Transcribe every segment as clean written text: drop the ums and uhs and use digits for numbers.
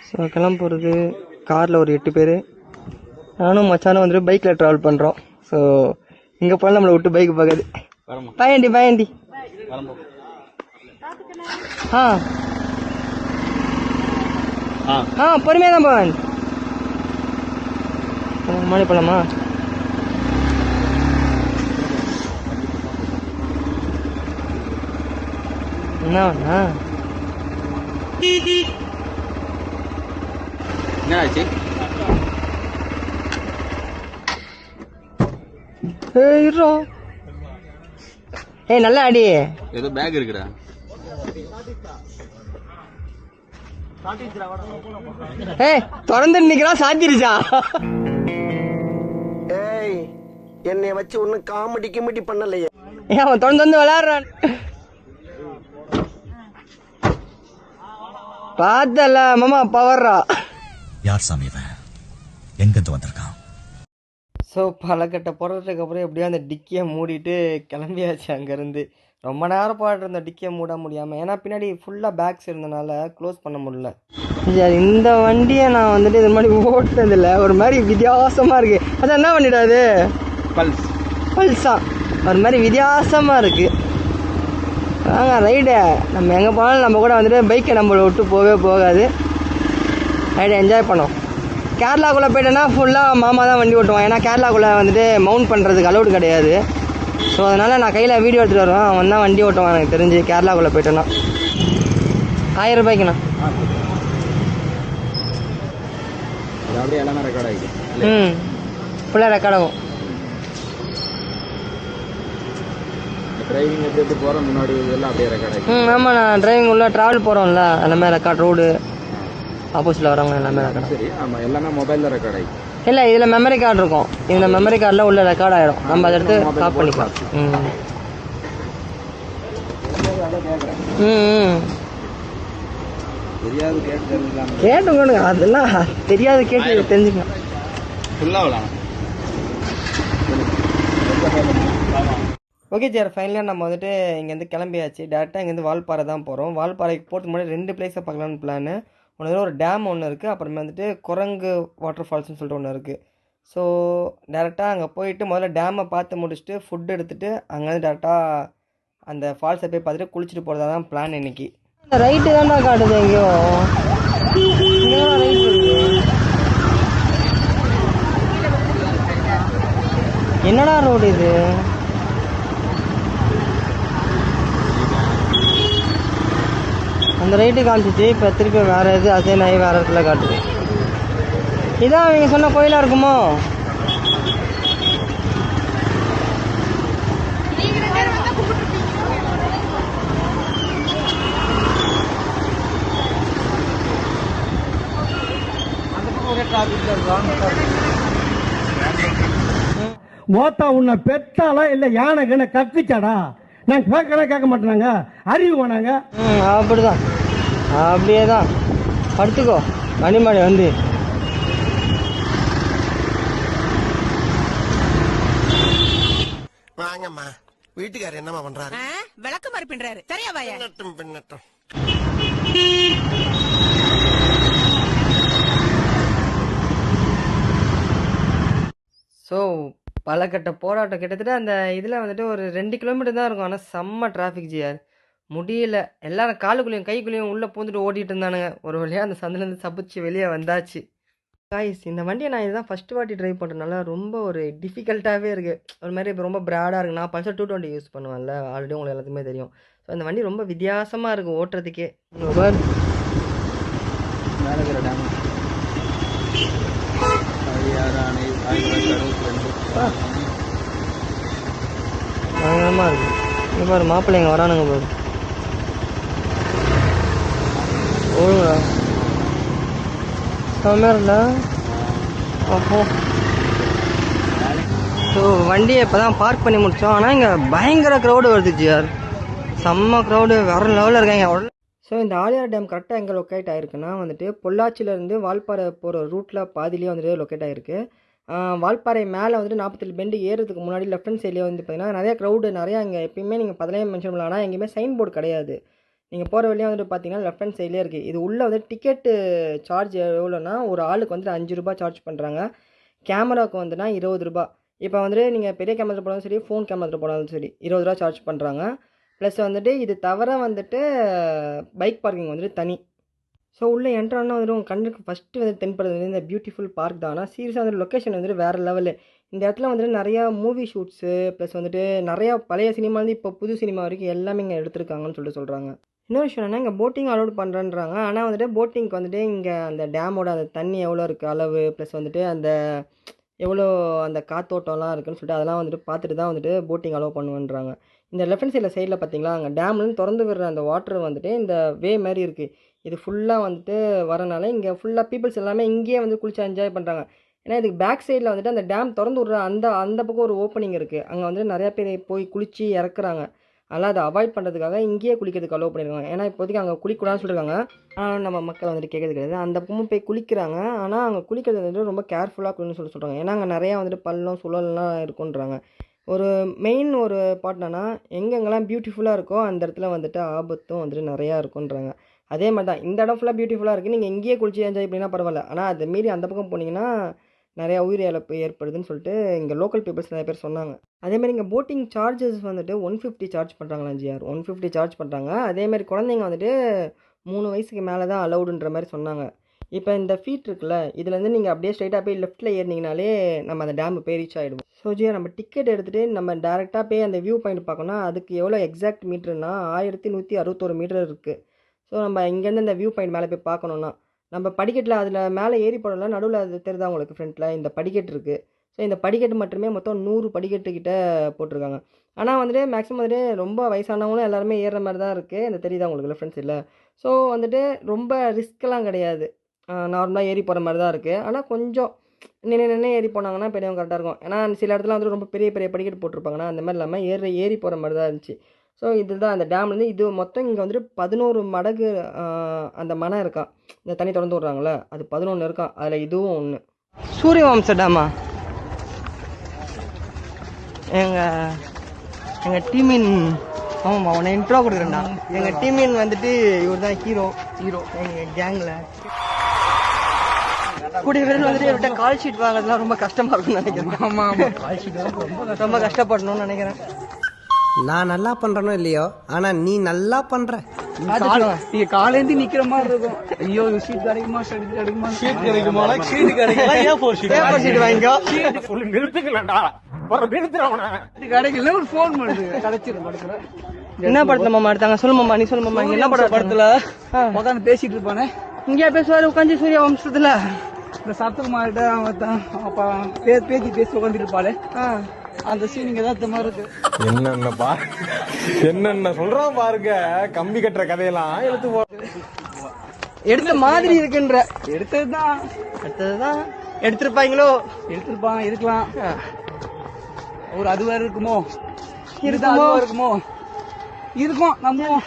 So கிளம்ப போகிறது காரில் ஒரு 8 பேர். நானும் மச்சானும் வந்துட்டு பைக்கில் ட்ராவல் பண்ணுறோம். ஸோ இங்கே போல நம்மளை விட்டு பைக் பார்க்காது. பாயண்டி பாயண்டி. பொறுமையாக தான் போவேன். மாடி போலாமா? என்ன என்னாச்சு? ஏய் நல்லா அடி. ஏதோ பேக் இருக்குடா. ஏய் திறந்து நிக்கிறான், சாத்திருச்சா? ஏய் என்னைய வச்சு ஒன்னும் காமெடி கிமெடி பண்ணலையே. ஏன் அவன் திறந்து விளையாடுறான். பார்த்தல மாமா பவர்ரா. யார் சாமி இவன்? எங்கிருந்து வந்திருக்கான்? ஸோ பலக்கட்டை போடுறதுக்கு அப்புறம் எப்படியோ அந்த டிக்கியை மூடிட்டு கிளம்பியாச்சு அங்கேருந்து. ரொம்ப நேரம் பாட்டு இருந்த டிக்கியை மூட முடியாமல், ஏன்னா பின்னாடி ஃபுல்லாக பேக்ஸ் இருந்தனால க்ளோஸ் பண்ண முடியல. இந்த வண்டியை நான் வந்துட்டு இது மாதிரி ஓட்டுனதில்லை, ஒரு மாதிரி வித்தியாசமாக இருக்குது. அதான் என்ன பண்ணிடாது? பல்ஸா ஒரு மாதிரி வித்தியாசமாக இருக்குது. வாங்க ரைடு, நம்ம எங்கே போனாலும் நம்ம கூட வந்துட்டு பைக்கை நம்மளை விட்டு போகவே போகாது. ரைடை என்ஜாய் பண்ணோம். கேரளாக்குள்ளே போய்ட்டேன்னா ஃபுல்லாக மாமா தான் வண்டி ஓட்டுவான். ஏன்னா கேரளாக்குள்ளே வந்துட்டு மவுண்ட் பண்ணுறதுக்கு அலௌடு கிடையாது. ஸோ அதனால் நான் கையில் வீடியோ எடுத்துகிட்டு வருவேன், அவன் தான் வண்டி ஓட்டுவான் எனக்கு தெரிஞ்சு. கேரளாக்குள்ளே போய்ட்டேன்னா 1000 ரூபாய்க்குண்ணா. ஃபுல்லாக ரெக்கார்ட் ஆகும். ஆமாம், நான் டிரைவிங் உள்ள ட்ராவல் போகிறோம்ல, எல்லாமே ரெக்கார்ட். ரோடு ஆப்போசிட்டில் வரவங்க எல்லாமே ரெக்கார்ட். எல்லாமே மொபைலில் ரெக்கார்ட் ஆகி இல்லை, இதில் மெமரி கார்டு இருக்கும். இந்த மெமரி கார்டில் உள்ள ரெக்கார்ட் ஆகிடும். நம்ம அதை எடுத்து ஸ்டாப் பண்ணிக்கலாம். கேட்டுக்கோங்க, அதெல்லாம் தெரியாது, கேட்டு தெரிஞ்சுக்கலாம். ஓகே சார், ஃபைனலாக நம்ம வந்துட்டு இங்கேருந்து கிளம்பியாச்சு. டேரெக்டாக இங்கேருந்து வால்பாறை தான் போகிறோம். வால்பாறைக்கு போகிறதுக்கு முன்னாடி 2 பிளேஸை பார்க்கலான்னு பிளானு. ஒன்று ஒரு டேம் ஒன்று இருக்குது, அப்புறமே வந்துட்டு குரங்கு வாட்டர் ஃபால்ஸ்னு சொல்லிட்டு ஒன்று இருக்குது. ஸோ டேரெக்டாக அங்கே போயிட்டு முதல்ல டேமை பார்த்து முடிச்சுட்டு ஃபுட் எடுத்துகிட்டு அங்கேருந்து டேரெக்டாக அந்த ஃபால்ஸை போய் பார்த்துட்டு குளிச்சுட்டு போகிறதா தான் பிளான் இன்றைக்கி. அந்த ரைட்டு தான்டா காட்டுது எங்கேயோ. என்னடா ரோடு இது? அந்த ரைட்டு காமிச்சிச்சு, இப்போ திருப்பி வேறு எது அசைன் ஆகி வேறு இடத்துல காட்டுது. இதான் அவங்க சொன்ன கோயிலாக இருக்குமோ? மோத்தா உன்னை பெத்தாலா இல்லை யானை கண்ண கக்குச்சாடா? நான் கேட்க மாட்டேனாங்க, அறிவு வேணாங்க. அப்படிதான், அப்படியே தான். படுத்துக்கோ கனிமாடி வந்து. வாங்கம்மா, வீட்டுக்காரர் என்னம்மா பண்றாரு? விளக்கு மாதிரி பின்றாரு. சரியா வாயா? பின்னட்டும். ஸோ பலக்கட்ட போராட்டம் கிட்டத்தட்ட அந்த இதில் வந்துட்டு ஒரு 2 கிலோமீட்டர் தான் இருக்கும். ஆனால் செம்ம டிராஃபிக் ஜியார், முடியல. எல்லாரும் காலுக்குள்ளேயும் கைக்குள்ளேயும் உள்ளே பூந்துட்டு ஓட்டிகிட்டு இருந்தானுங்க. ஒரு வழியாக அந்த சந்திலேருந்து தப்பிச்சு வெளியே வந்தாச்சு. காய்ஸ், இந்த வண்டியை நான் இதுதான் ஃபஸ்ட்டு வாட்டி ட்ரைவ் பண்ணுறதுனால ரொம்ப ஒரு டிஃபிகல்ட்டாகவே இருக்குது. ஒரு மாதிரி இப்போ ரொம்ப ப்ராடாக இருக்குது. நான் பல்சர் 220 யூஸ் பண்ணுவேன்ல, ஆல்ரெடி உங்களுக்கு எல்லாத்துக்குமே தெரியும். ஸோ இந்த வண்டி ரொம்ப வித்தியாசமாக இருக்குது ஓட்டுறதுக்கே. பயங்கரமாக இருக்குது. இங்கே பாரு, மாப்பிள்ளைங்க வரானுங்க பாரு. ஓடுங்களா செம்மல. அப்போ ஸோ வண்டியை இப்போ தான் பார்க் பண்ணி முடித்தோம். ஆனால் இங்கே பயங்கர க்ரௌடு வருது ஜியார், செம்ம க்ரௌடு, வேறு லெவலில் இருக்காங்க. ஸோ இந்த ஆழியார் டேம் கரெக்டாக எங்கே லொக்கேட் ஆகிருக்குன்னா வந்துட்டு பொள்ளாச்சியிலேருந்து வால்பாறை போகிற ரூட்டில் பாதிலேயே வந்துட்டு லொக்கேட் ஆகிருக்கு. வால்பாறை மேலே வந்துட்டு 47 பெண்டு ஏறதுக்கு முன்னாடி லெஃப்ட் ஹேண்ட் சைட்லேயே வந்து பார்த்தீங்கன்னா நிறையா க்ரௌடு, நிறையா இங்கே எப்பயுமே நீங்கள் 15 மென்ஷன் பண்ணலாம். ஆனால் எங்கேயுமே சைன் போர்டு கிடையாது. நீங்கள் போகிற வழியாக வந்துட்டு பார்த்தீங்கன்னா லெஃப்ட் ஹேண்ட் சைட்லேயே இருக்குது. இது உள்ளே வந்து டிக்கெட்டு சார்ஜ் எவ்வளோன்னா ஒரு ஆளுக்கு வந்துட்டு 5 ரூபா சார்ஜ் பண்ணுறாங்க. கேமராவுக்கு வந்துன்னா 20 ரூபா. இப்போ வந்துட்டு நீங்கள் பெரிய கேமரா போனாலும் சரி, ஃபோன் கேமரா போனாலும் சரி 20 ரூபா சார்ஜ் பண்ணுறாங்க. ப்ளஸ் வந்துட்டு இது தவிர வந்துட்டு பைக் பார்க்கிங் வந்துட்டு தனி. ஸோ உள்ளே என்ட்ரானா வந்துட்டு உங்கள் கண்ணுக்கு ஃபஸ்ட்டு வந்து தென்படுறது இந்த பியூட்டிஃபுல் பார்க் தான். ஆனால் சீரியஸாக வந்துட்டு லொக்கேஷன் வந்துட்டு வேறு லெவலு. இந்த இடத்துல வந்துட்டு நிறையா மூவி ஷூட்ஸு ப்ளஸ் வந்துட்டு நிறையா பழைய சினிமாலேருந்து இப்போ புது சினிமா வரைக்கும் எல்லாமே இங்கே எடுத்திருக்காங்கன்னு சொல்கிறாங்க. இன்னொரு விஷயம் என்னன்னா, இங்கே போட்டிங் அலோட் பண்ணுறேன்றாங்க. ஆனால் வந்துட்டு போட்டிங்க்கு வந்துட்டு இங்கே அந்த டேமோட அந்த தண்ணி எவ்வளோ இருக்குது அளவு, ப்ளஸ் வந்துட்டு அந்த எவ்வளோ அந்த காத்தோட்டம்லாம் இருக்குதுன்னு சொல்லிட்டு அதெல்லாம் வந்துட்டு பார்த்துட்டு தான் வந்துட்டு போட்டிங் அலோவ் பண்ணுவேன்றாங்க. இந்த லெஃப்ட் சைடில் பார்த்தீங்களா, அங்கே டேம்லேருந்து திறந்து விடுற அந்த வாட்டர் வந்துட்டு இந்த வே மாதிரி இருக்குது. இது ஃபுல்லாக வந்துட்டு வரனால இங்கே ஃபுல்லாக பீப்புள்ஸ் எல்லாமே இங்கேயே வந்து குளிச்சு என்ஜாய் பண்ணுறாங்க. ஏன்னா இதுக்கு பேக் சைடில் வந்துட்டு அந்த டேம் திறந்து விட்ற அந்த பக்கம் ஒரு ஓப்பனிங் இருக்குது. அங்கே வந்துட்டு நிறையா பேர் போய் குளித்து இறக்குறாங்க. அதனால் அதை அவாய்ட் பண்ணுறதுக்காக இங்கேயே குளிக்கிறதுக்கு அலோவ் பண்ணியிருக்காங்க. ஏன்னா இப்போதைக்கு அங்கே குளிக்கூடாதுன்னு சொல்லியிருக்காங்க. ஆனால் நம்ம மக்கள் வந்துட்டு கேட்கறது கிடையாது. அந்த பக்கமும் போய் குளிக்கிறாங்க. ஆனால் அங்கே குளிக்கிறது வந்துட்டு ரொம்ப கேர்ஃபுல்லாக குளின்னு சொல்கிறாங்க. ஏன்னா அங்கே நிறையா வந்துட்டு பள்ளம் சுழல்லாம் இருக்குன்றாங்க. ஒரு மெயின் ஒரு பாட்னா எங்கெங்கெல்லாம் பியூட்டிஃபுல்லாக இருக்கோ அந்த இடத்துல வந்துட்டு ஆபத்தும் வந்துட்டு நிறையா இருக்குன்றாங்க. அதே மாதிரி தான் இந்த இடம் ஃபுல்லாக பியூட்டிஃபுல்லாக இருக்குது. நீங்கள் இங்கேயே குளிச்சு என்ஜாய் பண்ணினா பரவாயில்ல. ஆனால் அதை மீறி அந்த பக்கம் போனீங்கன்னா நிறையா உயிர் இழப்பு ஏற்படுதுன்னு சொல்லிட்டு இங்கே லோக்கல் பீப்புள்ஸ் நிறைய பேர் சொன்னாங்க. அதேமாதிரி இங்கே போட்டிங் சார்ஜஸ் வந்துட்டு 150 சார்ஜ் பண்ணுறாங்களா ஜிஆர், 150 சார்ஜ் பண்ணுறாங்க. அதேமாதிரி குழந்தைங்க வந்துட்டு 3 வயசுக்கு மேலே தான் அலௌடுன்ற மாதிரி சொன்னாங்க. இப்போ இந்த ஃபீட் இருக்குல்ல, இதுலேருந்து நீங்கள் அப்படியே ஸ்ட்ரைட்டாக போய் லெஃப்ட்டில் ஏறினீங்கனாலே நம்ம அந்த டேம் போய் ரீச் ஆகிடுவோம். ஸோ ஜிஆர் நம்ம டிக்கெட் எடுத்துகிட்டு நம்ம டேரெக்டாக போய் அந்த வியூ பாயிண்ட் பார்க்கணும்னா அதுக்கு எவ்வளோ எக்ஸாக்ட் மீட்டர்னா 1161 மீட்டர் இருக்குது. ஸோ நம்ம இங்கேருந்து அந்த வியூ பாயிண்ட் மேலே போய் பார்க்கணுன்னா நம்ம படிக்கட்டில் அதில் மேலே ஏறி போடலாம். நடுவில் அது தெரியுதா உங்களுக்கு ஃப்ரண்ட்டில் இந்த படிக்கட்டு இருக்குது. ஸோ இந்த படிக்கட்டு மட்டுமே மொத்தம் 100 படிக்கட்டுக்கிட்ட போட்டிருக்காங்க. ஆனால் வந்துட்டு மேக்ஸிமம் வந்துட்டு ரொம்ப வயசானவங்களும் எல்லாருமே ஏறுற மாதிரி தான் இருக்குது. இந்த தெரியுதா உங்களுக்கு ஃப்ரெண்ட்ஸ் இல்லை. ஸோ வந்துட்டு ரொம்ப ரிஸ்க்கெல்லாம் கிடையாது. நார்மலாக ஏறி போகிற மாதிரி தான் இருக்குது. ஆனால் கொஞ்சம் நின்று ஏறி போனாங்கன்னா பெரியவங்க கரெக்டாக இருக்கும். ஏன்னா சில இடத்துல வந்துட்டு ரொம்ப பெரிய பெரிய படிக்கட்டு போட்டிருப்பாங்கன்னா அந்த மாதிரி இல்லாமல் ஏறி போகிற மாதிரி தான் இருந்துச்சு. ஸோ இதுதான் அந்த டேம்லேருந்து இது மொத்தம் இங்கே வந்துட்டு 11 மடகு அந்த மனை இருக்கான். இந்த தண்ணி திறந்து விட்றாங்களே அது 11 இருக்கான். அதில் இதுவும் ஒன்று. சூரியவம்ச டேமா எங்கள் டீமின் ஆமாம்மா உன்னை இன்ட்ரோ கொடுக்குறேன்டா. எங்கள் டீமின் வந்துட்டு இவர் தான் ஹீரோ எங்கள் கேங்கில். கூடிய விரைவில் வந்துட்டு இவர்கிட்ட கால் ஷீட் வாங்குறதுலாம் ரொம்ப கஷ்டமாக இருக்கும்னு நினைக்கிறேன். ஆமாம் கால் ஷீட் ரொம்ப கஷ்டப்படணும்னு நினைக்கிறேன். நான் நல்லா பண்றேனோ இல்லையோ, ஆனா நீ நல்லா பண்ற. நீங்க காலேந்தி நிக்கிற மாதிரி இருக்கும். ஐயோ ஷீட் கிடைக்குமா, ஷீட் கிடைக்குமா வாங்கிக்கோ கிடைக்கல ஒரு போன் பண்ணுது கிடைச்சிரும். என்ன படத்துல மாமா எடுத்தாங்க சொல்லு மாமா, நீ சொல்லு மாமா. என்ன படத்துல உட்காந்து பேசிட்டு இருப்பானே, இங்கேயா பேசுவாரு உட்காந்து சூரிய வம்சத்துல. இந்த சத்துக்குமார்கிட்ட அவன் பேசி உட்காந்துட்டு இருப்பாளே, அந்த சீன் இங்க தான் மாதிரி இருக்கு. என்னென்ன சொல்றான் பாருங்க. கம்பி கட்டுற கதையெல்லாம் எடுத்த மாதிரி இருக்குன்ற. எடுத்ததுதான் எடுத்திருப்பாங்களோ, எடுத்திருப்பாங்க இருக்கலாம். ஒரு அது வேற இருக்குமோ இருக்குமோ இருக்கும் நம்ம.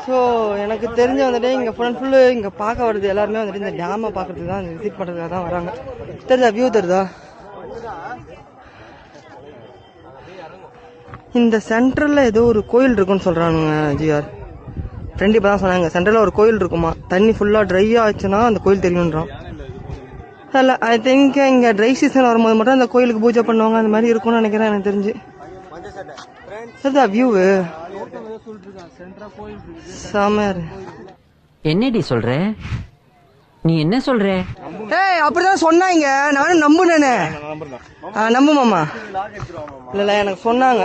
ஸோ எனக்கு தெரிஞ்ச வந்துட்டு இங்கே ஃபுல்லு இங்கே பார்க்க வருது எல்லாருமே வந்துட்டு இந்த டேமை பார்க்கறதுக்கு தான் விசிட் பண்ணுறதுக்காக தான் வராங்க. தெரியுதா வியூ தெரியுதா? இந்த சென்ட்ரலில் ஏதோ ஒரு கோயில் இருக்குன்னு சொல்கிறானுங்க ஜிஆர். ஃப்ரெண்ட் இப்போ தான் சொன்னாங்க சென்ட்ரலில் ஒரு கோயில் இருக்குமா. தண்ணி ஃபுல்லாக ட்ரை ஆச்சுன்னா அந்த கோயில் தெரியுன்றான். இல்லை ஐ திங்க் இங்கே ட்ரை சீசன் வரும்போது மட்டும் அந்த கோயிலுக்கு பூஜை பண்ணுவாங்க. அந்த மாதிரி இருக்கும்னு நினைக்கிறேன் எனக்கு தெரிஞ்சு. சரிதா வியூவு சாமியார். என்னடி சொல்ற நீ? என்ன சொல்ற? ஏய் அப்படிதான் சொன்னாங்க, நானும் நம்புனேனே. நம்பு மாமா. இல்ல எனக்கு சொன்னாங்க,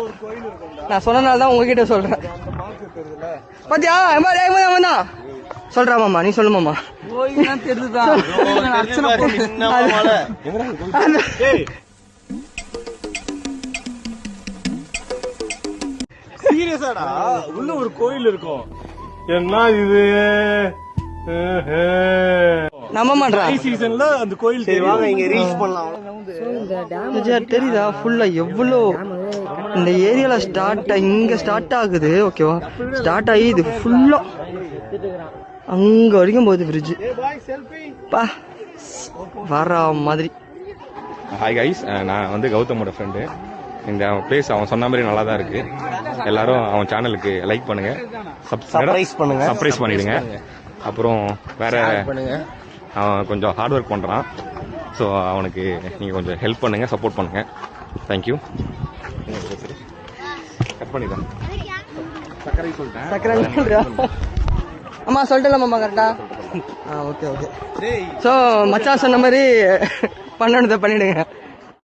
நான் சொன்னனால தான் உங்ககிட்ட சொல்றேன். பாத்தியா தான் சொல்றா மாமா, நீ சொல்லு மாமா. சீரியஸாடா உள்ள ஒரு கோயில் இருக்கும். என்ன இது நம்ப மாட்டேன். சீசன்ல அந்த கோயில் தெரியுதா ஃபுல்லா எவ்வளோ இந்த ஏரியால இங்க ஸ்டார்ட் ஆகுது. ஓகேவா, ஸ்டார்ட் ஆகி இது ஃபுல்லா அங்க வரைக்கும் போகுது பிரிட்ஜ். பா வர மாதிரி. ஹாய் கைஸ், நான் வந்து கௌதமோட ஃப்ரெண்டு. இந்த பிளேஸ் அவன் சொன்ன மாதிரி நல்லா தான் இருக்கு. எல்லாரும் அவன் சேனலுக்கு லைக் பண்ணுங்க, Surprise பண்ணுங்க. சர்ப்ரைஸ் பண்ணிடுங்க. அப்புறம் வேற பண்ணுங்க. அவன் கொஞ்சம் ஹார்ட் ஒர்க் பண்றான். ஸோ அவனுக்கு நீங்க கொஞ்சம் ஹெல்ப் பண்ணுங்க, சப்போர்ட் பண்ணுங்க. தேங்க்யூ. கட் பண்ணிடுறேன். சக்கரை சொல்லிட்டேன். ஆமா சொல்லிட்டலாமாம்மா கரெக்டா? Okay okay. ஸோ மச்சான் சொன்ன மாதிரி பண்ணணுதை பண்ணிடுங்க.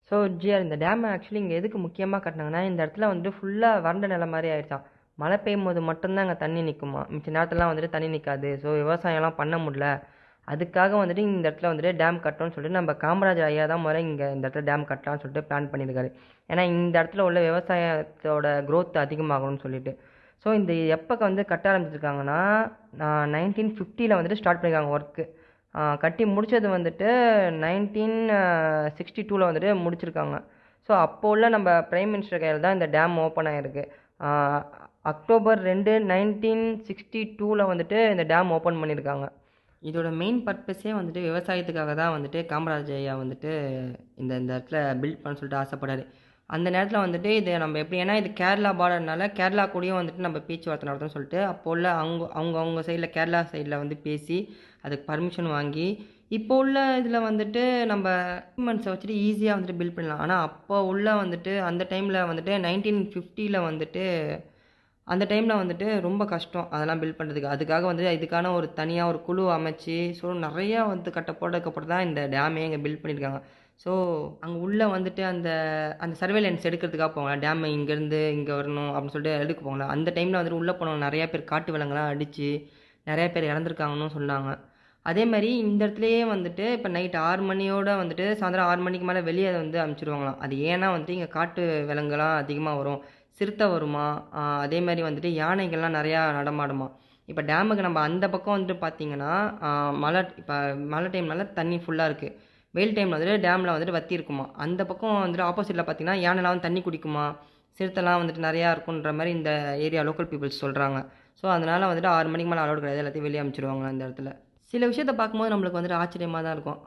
ஸோ ஜிஆர், இந்த டேம் ஆக்சுவலி இங்கே எதுக்கு முக்கியமாக கட்டினாங்கன்னா, இந்த இடத்துல வந்துட்டு ஃபுல்லாக வறண்ட நிலை மாதிரி ஆயிடுச்சான். மழை பெய்யும் போது மட்டும்தான் அங்கே தண்ணி நிற்குமா, மிச்ச நேரத்துலலாம் வந்துட்டு தண்ணி நிற்காது. ஸோ விவசாயம்லாம் பண்ண முடியல. அதுக்காக வந்துட்டு இந்த இடத்துல வந்துட்டு டேம் கட்டணும்னு சொல்லிட்டு நம்ம காமராஜர் ஐயா தான் முதல்ல இங்கே இந்த இடத்துல டேம் கட்டலாம்னு சொல்லிட்டு பிளான் பண்ணியிருக்காரு. ஏன்னா இந்த இடத்துல உள்ள விவசாயத்தோட க்ரோத் அதிகமாகணும்னு சொல்லிட்டு. ஸோ இந்த எப்போ வந்து கட்ட ஆரம்பிச்சிருக்காங்கன்னா 1950 வந்துட்டு ஸ்டார்ட் பண்ணியிருக்காங்க ஒர்க்கு. கட்டி முடித்தது வந்துட்டு 1962 வந்துட்டு முடிச்சிருக்காங்க. ஸோ அப்போ உள்ள நம்ம பிரைம் மினிஸ்டர் கையில் தான் இந்த டேம் ஓப்பன் ஆகிருக்கு. அக்டோபர் 2, 1962 வந்துட்டு இந்த டேம் ஓப்பன் பண்ணியிருக்காங்க. இதோட மெயின் பர்பஸே வந்துட்டு விவசாயத்துக்காக தான் வந்துட்டு காமராஜர் ஐயா வந்துட்டு இந்த இடத்துல பில்ட் பண்ண சொல்லிட்டு ஆசைப்படாரு. அந்த நேரத்தில் வந்துட்டு இது நம்ம எப்படி, ஏன்னா இது கேரளா பார்டர்னால கேரளா கூடயும் வந்துட்டு நம்ம பேச்சுவார்த்தை நடத்தணும்னு சொல்லிட்டு அப்போ உள்ள அவங்க சைடில் கேரளா சைடில் வந்து பேசி அதுக்கு பர்மிஷன் வாங்கி இப்போ உள்ள இதில் வந்துட்டு நம்ம டாக்குமெண்ட்ஸை வச்சுட்டு ஈஸியாக வந்துட்டு பில்ட் பண்ணலாம். ஆனால் அப்போ உள்ள வந்துட்டு அந்த டைமில் வந்துட்டு 1950 வந்துட்டு அந்த டைமில் வந்துட்டு ரொம்ப கஷ்டம் அதெல்லாம் பில்ட் பண்ணுறதுக்கு. அதுக்காக வந்துட்டு இதுக்கான ஒரு தனியாக ஒரு குழு அமைச்சு ஸோ நிறையா வந்து போட்டதுக்கப்புறம் தான் இந்த டேமே இங்கே பில்ட் பண்ணியிருக்காங்க. ஸோ அங்கே உள்ளே வந்துட்டு அந்த சர்வேலன்ஸ் எடுக்கிறதுக்காக போவாங்க. டேம் இங்கேருந்து இங்கே வரணும் அப்படின்னு சொல்லிட்டு எடுக்க போவாங்களா. அந்த டைமில் வந்துட்டு உள்ளே போனவங்க நிறையா பேர் காட்டு விலங்குலாம் அடித்து நிறையா பேர் இறந்துருக்காங்கன்னு சொன்னாங்க. அதே மாதிரி இந்த இடத்துலையே வந்துட்டு இப்போ நைட் 6 மணியோட வந்துட்டு சாயந்தரம் 6 மணிக்கு மேலே வெளியே வந்து அனுப்பிச்சிடுவாங்களாம். அது ஏன்னா வந்துட்டு இங்கே காட்டு விலங்குலாம் அதிகமாக வரும், சிறுத்தை வருமா, அதே மாதிரி வந்துட்டு யானைகள்லாம் நிறையா நடமாடுமா. இப்போ டேமுக்கு நம்ம அந்த பக்கம் வந்துட்டு பார்த்திங்கன்னா மழை டைம்னால தண்ணி ஃபுல்லாக இருக்குது. வெயில் டைமில் வந்துட்டு டேமில் வந்துட்டு வற்றி இருக்குமா. அந்த பக்கம் வந்துட்டு ஆப்போசிட்டில் பார்த்திங்கன்னா யானைலாம் வந்து தண்ணி குடிக்குமா, சிறுத்தைலாம் வந்துட்டு நிறையா இருக்குன்ற மாதிரி இந்த ஏரியா லோக்கல் பீப்புள்ஸ் சொல்கிறாங்க. ஸோ அதனால் வந்துட்டு 6 மணிக்கு மேலே அலோடு கிடையாது, எல்லாத்தையும் வெளியே அனுப்பிச்சிடுவாங்க. அந்த இடத்துல சில விஷயத்தை பார்க்கும்போது நம்மளுக்கு வந்துட்டு ஆச்சரியமாக தான் இருக்கும்.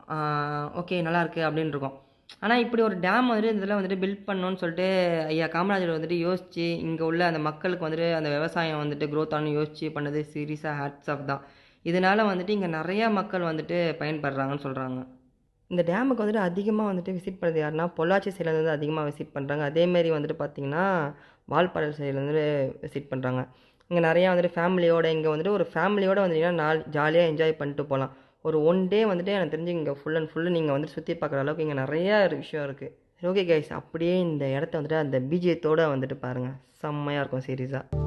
ஓகே நல்லாயிருக்கு அப்படின்னு இருக்கும். ஆனால் இப்படி ஒரு டேம் வந்துட்டு இதில் வந்துட்டு பில்ட் பண்ணணும்னு சொல்லிட்டு ஐயா காமராஜர் வந்துட்டு யோசித்து இங்கே உள்ள அந்த மக்களுக்கு வந்துட்டு அந்த விவசாயம் வந்துட்டு க்ரோத் ஆகணும்னு யோசித்து பண்ணது சீரியஸாக ஹேட்ஸ் ஆஃப் தான். இதனால் வந்துட்டு இங்கே நிறையா மக்கள் வந்துட்டு பயன்படுறாங்கன்னு சொல்கிறாங்க. இந்த டேமுக்கு வந்துட்டு அதிகமாக வந்துட்டு விசிட் பண்ணுறது யாருன்னா பொள்ளாச்சி சைட்லேருந்து அதிகமாக விசிட் பண்ணுறாங்க. அதேமாரி வந்துட்டு பார்த்திங்கன்னா வால்பாறை சைட்லேருந்து விசிட் பண்ணுறாங்க. இங்கே நிறையா வந்துட்டு ஃபேமிலியோடு இங்கே வந்துட்டு ஒரு ஃபேமிலியோடு வந்துட்டிங்கன்னா ஜாலியாக என்ஜாய் பண்ணிட்டு போகலாம். ஒரு 1 டே வந்துட்டு எனக்கு தெரிஞ்சு இங்கே ஃபுல் அண்ட் ஃபுல்லு நீங்கள் வந்துட்டு சுற்றி பார்க்குற அளவுக்கு இங்கே நிறையா விஷயம் இருக்குது. ஓகே கைஸ், அப்படியே இந்த இடத்த வந்துட்டு அந்த பிஜிஎத்தோடு வந்துட்டு பாருங்கள், செம்மையாக இருக்கும் சீரியஸாக.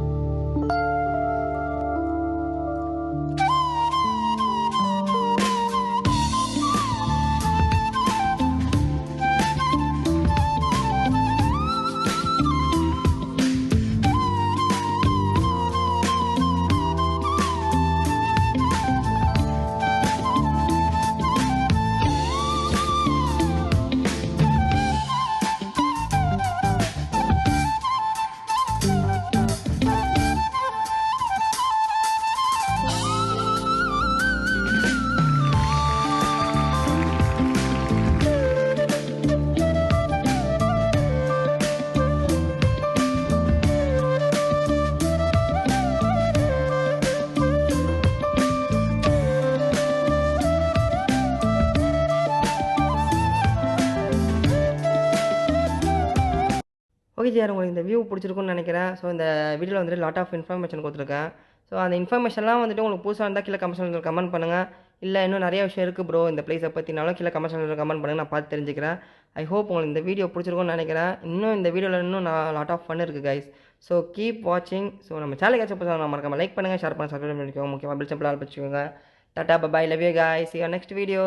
ஓகே ஜிஆர், உங்களுக்கு இந்த வியூ பிடிச்சிருக்குன்னு நினைக்கிறேன். ஸோ இந்த வீடியோவில் வந்துட்டு லாட் ஆஃப் இன்ஃபர்மேஷன் கொடுத்துருக்கேன். ஸோ அந்த இன்ஃபர்மேஷன்லாம் வந்துட்டு உங்களுக்கு புதுசாக இருந்தால் கீழே கமெண்ட் பண்ணுங்கள். இல்லை இன்னும் நிறைய விஷயம் இருக்குது ப்ரோ இந்த பிளேஸை பற்றினாலும் கீழே கமெண்ட் பண்ணுங்கள், நான் பார்த்து தெரிஞ்சுக்கிறேன். ஐ ஹோப் உங்களுக்கு இந்த வீடியோ பிடிச்சிருக்குன்னு நினைக்கிறேன். இன்னும் இந்த வீடியோவில் இன்னும் லாட் ஆஃப் ஃபன் இருக்குது கைஸ். ஸோ கீப் வாட்சிங். ஸோ நம்ம சேனல் கேட்ச நான் மறக்காமல் லைக் பண்ணுங்கள், ஷேர் பண்ணுங்கள், சப்ஸ்கிரைப் பண்ணிக்கோங்க. முக்கியமாக பில் சிம்பிளாக வச்சுக்கோங்க. Tata bye, love you guys, see you next video.